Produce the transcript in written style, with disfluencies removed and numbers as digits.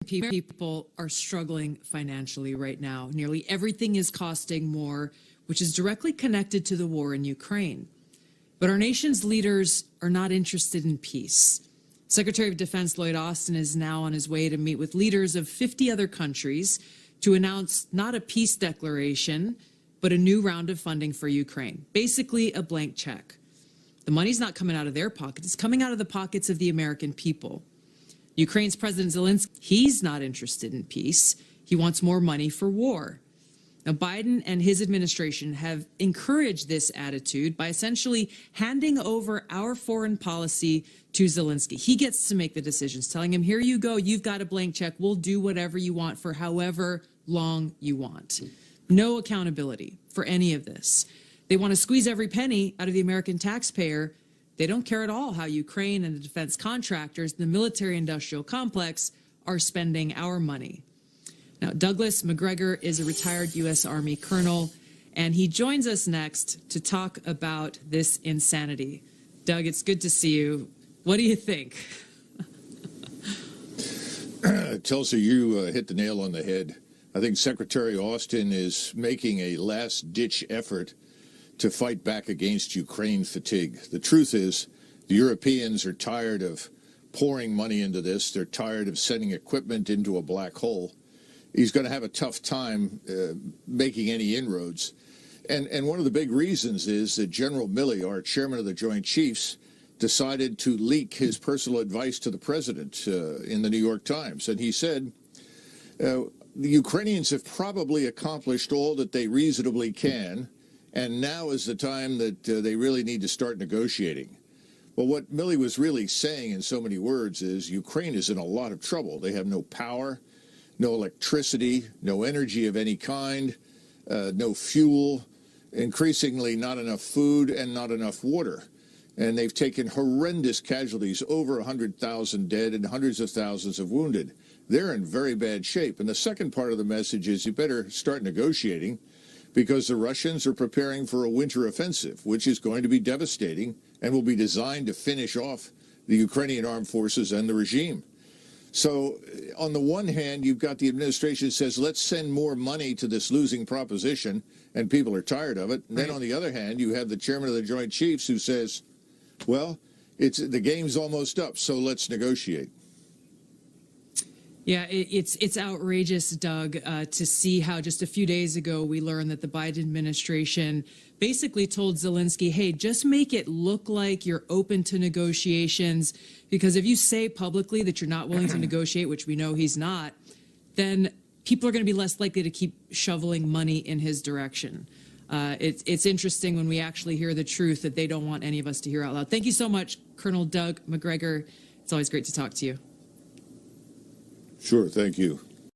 People are struggling financially right now. Nearly everything is costing more, which is directly connected to the war in Ukraine. But our nation's leaders are not interested in peace. Secretary of Defense Lloyd Austin is now on his way to meet with leaders of 50 other countries to announce not a peace declaration, but a new round of funding for Ukraine. Basically, a blank check. The money's not coming out of their pockets. It's coming out of the pockets of the American people. Ukraine's President Zelensky, he's not interested in peace. He wants more money for war. Now, Biden and his administration have encouraged this attitude by essentially handing over our foreign policy to Zelensky. He gets to make the decisions, telling him, here you go, you've got a blank check. We'll do whatever you want for however long you want. No accountability for any of this. They want to squeeze every penny out of the American taxpayer. They don't care at all how Ukraine and the defense contractors, the military-industrial complex, are spending our money. Now, Douglas Macgregor is a retired U.S. Army colonel, and he joins us next to talk about this insanity. Doug, it's good to see you. What do you think? Tulsi, you hit the nail on the head. I think Secretary Austin is making a last-ditch effort to fight back against Ukraine fatigue. The truth is, the Europeans are tired of pouring money into this. They're tired of sending equipment into a black hole. He's going to have a tough time making any inroads. And one of the big reasons is that General Milley, our chairman of the Joint Chiefs, decided to leak his personal advice to the president in the New York Times. And he said, the Ukrainians have probably accomplished all that they reasonably can, and now is the time that they really need to start negotiating. Well, what Milley was really saying in so many words is Ukraine is in a lot of trouble. They have no power, no electricity, no energy of any kind, no fuel, increasingly not enough food and not enough water. And they've taken horrendous casualties, over 100,000 dead and hundreds of thousands of wounded. They're in very bad shape. And the second part of the message is you better start negotiating, because the Russians are preparing for a winter offensive, which is going to be devastating and will be designed to finish off the Ukrainian armed forces and the regime. So on the one hand, you've got the administration that says, let's send more money to this losing proposition, and people are tired of it. And then on the other hand, you have the chairman of the Joint Chiefs who says, well, the game's almost up, so let's negotiate. Yeah, it's outrageous, Doug, to see how just a few days ago we learned that the Biden administration basically told Zelensky, hey, just make it look like you're open to negotiations, because if you say publicly that you're not willing to negotiate, which we know he's not, then people are going to be less likely to keep shoveling money in his direction. It's interesting when we actually hear the truth that they don't want any of us to hear out loud. Thank you so much, Colonel Doug Macgregor. It's always great to talk to you. Sure, thank you.